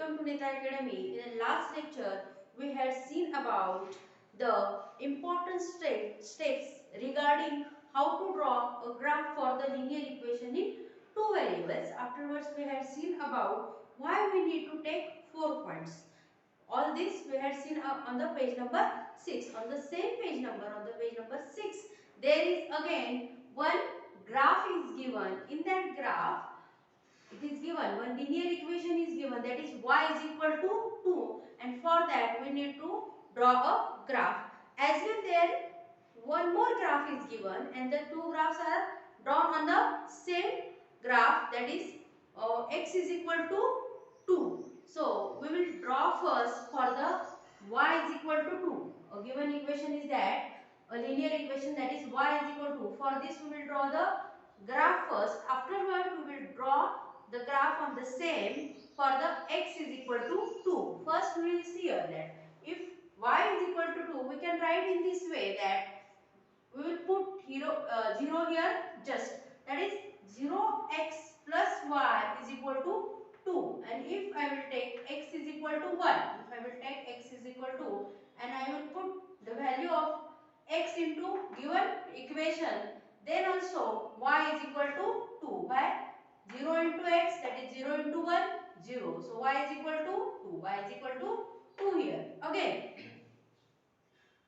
welcome to Nita Academy. In the last lecture, we had seen about the important steps regarding how to draw a graph for the linear equation in two variables. Afterwards, we had seen about why we need to take 4 points. All this we had seen on the page number 6. On the same page number, on the page number 6, there is again one graph is given. In that graph, it is given one linear equation is given, that is y is equal to 2, and for that we need to draw a graph. As well, there one more graph is given and the two graphs are drawn on the same graph, that is x is equal to 2. So we will draw first for the y is equal to 2. A given equation is that a linear equation, that is y is equal to. For this we will draw the graph first. Afterward we will draw the graph on the same for the x is equal to 2. First we will see here that if y is equal to 2, we can write in this way that we will put 0 here just, that is 0x plus y is equal to 2. And if I will take x is equal to 1, if I will take x is equal to, and I will put the value of x into given equation, then also y is equal to 2. Why? 0 into x, that is 0 into 1, 0. So y is equal to 2. Y is equal to 2 here. Again,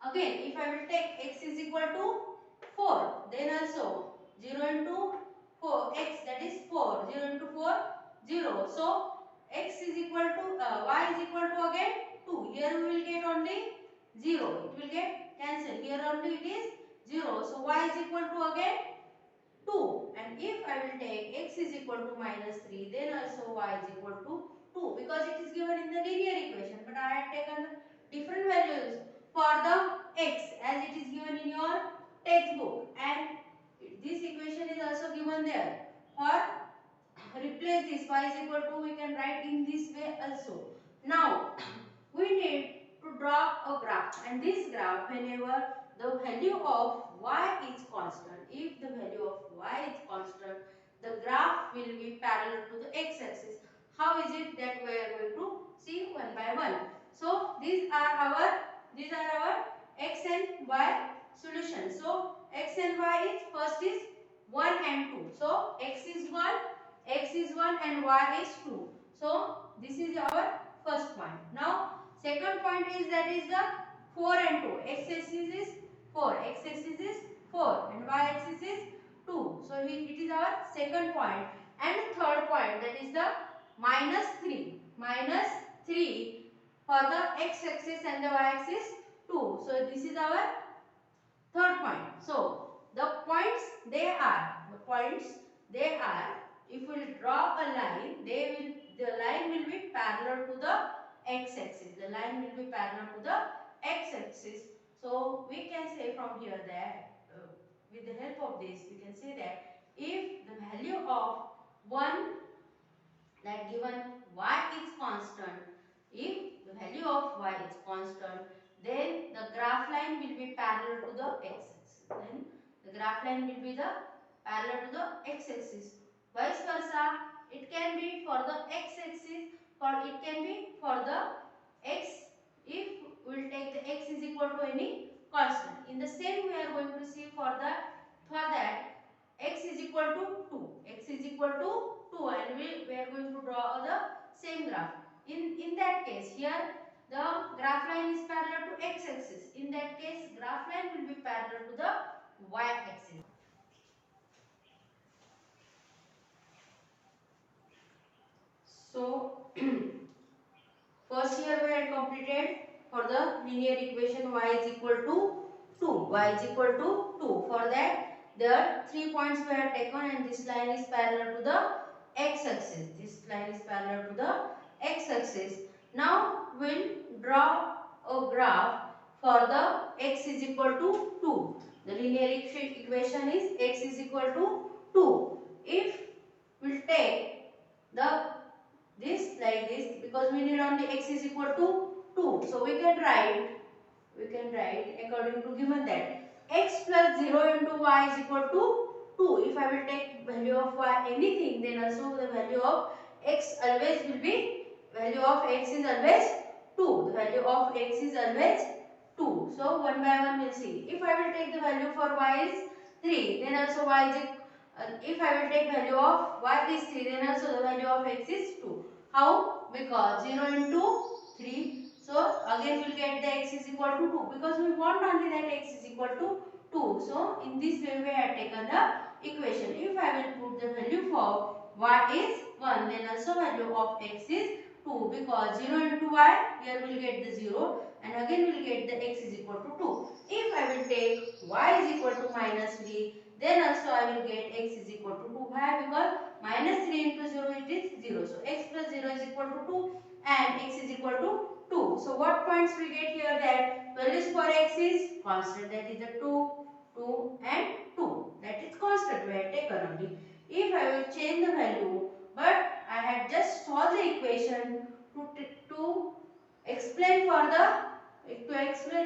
if I will take x is equal to 4, then also 0 into 4, x, that is 4, 0 into 4, 0. So x is equal to, y is equal to again 2. Here we will get only 0. It will get cancelled. Here only it is 0. So y is equal to again 2. And if I will take x is equal to minus 3, then also y is equal to 2, because it is given in the linear equation. But I have taken different values for the x as it is given in your textbook, and this equation is also given there. For replace this y is equal to, we can write in this way also. Now we need to draw a graph, and this graph, whenever the value of y is constant, if the value of y is constant, the graph will be parallel to the x-axis. How is it that we are going to see one by one? So these are our x and y solutions. So x and y is, first is 1 and 2. So x is 1 and y is 2. So this is our first point. Now second point is, that is the 4 and 2. X-axis is 4, x-axis is 4 and y-axis is 2. So it is our second point. And third point, that is the minus 3 for the x-axis and the y-axis 2. So this is our third point. So the points they are, if we will draw a line, the line will be parallel to the x-axis. The line will be parallel to the x-axis. So we can say from here that with the help of this, we can say that if the value of one, that given y is constant, if the value of y is constant, then the graph line will be parallel to the x-axis. Then the graph line will be the parallel to the x-axis. Vice versa, it can be for the x-axis, or it can be for the x, if we will take the x is equal to any constant. In the same we are going to see for that x is equal to 2. X is equal to 2, and we are going to draw the same graph. In that case, here the graph line is parallel to x-axis. In that case, graph line will be parallel to the y-axis. So first here we had completed for the linear equation y is equal to 2. Y is equal to 2. For that, there 3 points we have taken, and this line is parallel to the x-axis. This line is parallel to the x-axis. Now we'll draw a graph for the x is equal to 2. The linear equation is x is equal to 2. If we'll take this like this, because we need only x is equal to 2. So we can write according to given that x plus 0 into y is equal to 2. If I will take value of y anything, then also the value of x always will be value of x is always 2. The value of x is always 2. So one by one we'll see. If I will take the value for y is 3, then also y is if I will take value of y is 3, then also the value of x is 2. How? Because 0 into 3. So again we will get the x is equal to 2 because we want only that x is equal to 2. So in this way we have taken the equation. If I will put the value for y is 1, then also value of x is 2 because 0 into y, here we will get the 0 and again we will get the x is equal to 2. If I will take y is equal to minus 3, then also I will get x is equal to 2. Why? Because minus 3 into 0 it is 0. So x plus 0 is equal to 2 and x is equal to 2. So what points we get here that values for x is constant, that is the 2, 2 and 2. That is constant we have taken only. If I will change the value, but I had just solved the equation to explain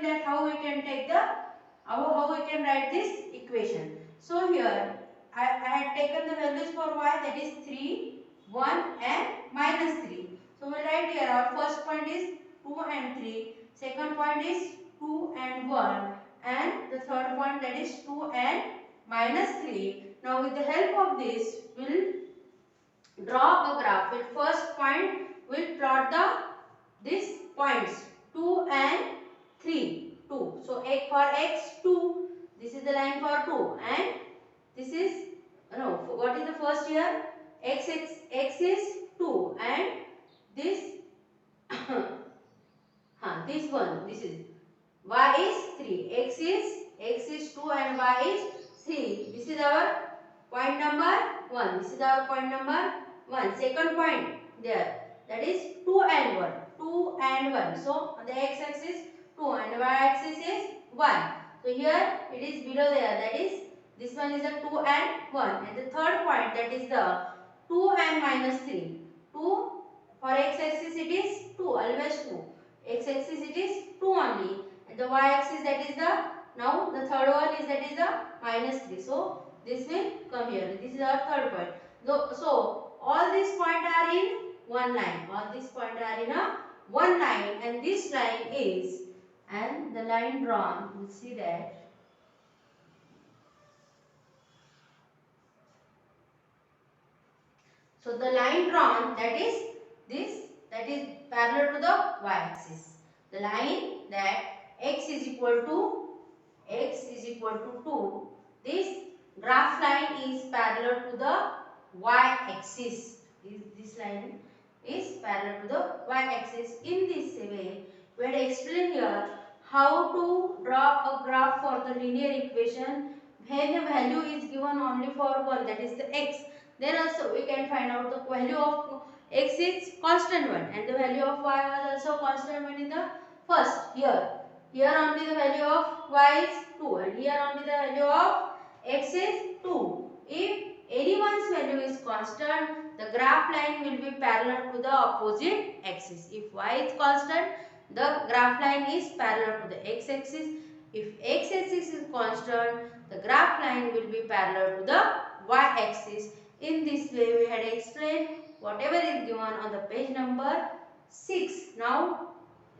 that how we can take the how we can write this equation. So here I had taken the values for y, that is 3, 1 and minus 3. So we will write here our first point is 2 and 3, second point is 2 and 1 and the third point that is 2 and minus 3. Now with the help of this we will draw a graph. With first point we will plot these points 2 and 3, 2. So for x 2, this is the line for 2 and this is no, what is the first here? X is 2 and this this one, this is y is 3, x is 2 and y is 3. This is our point number 1. This is our point number 1. Second point there, that is 2 and 1. 2 and 1. So on the x axis 2 and y axis is 1. So here it is below there, that is this one is a 2 and 1. And the third point, that is the 2 and minus 3. 2 for x axis it is 2, always 2. X axis it is 2 only. And the y axis that is the, now the third one is that is the minus 3. So this will come here. This is our third point. So all these points are in one line. All these points are in a one line and this line is, and the line drawn, you will see that so the line drawn, that is this, that is parallel to the y-axis. The line that x is equal to 2. This graph line is parallel to the y-axis. This line is parallel to the y-axis. In this way, we had explained here how to draw a graph for the linear equation when the value is given only for one, that is the x. Then also we can find out the value of x is constant one and the value of y was also constant one in the first here. Here only the value of y is 2 and here only the value of x is 2. If anyone's value is constant, the graph line will be parallel to the opposite axis. If y is constant, the graph line is parallel to the x-axis. If x-axis is constant, the graph line will be parallel to the y-axis. In this way, we had explained whatever is given on the page number 6. Now,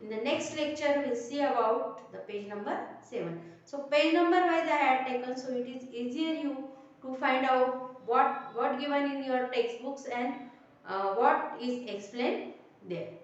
in the next lecture, we will see about the page number 7. So, page number wise I had taken, so it is easier you to find out what given in your textbooks and what is explained there. Okay.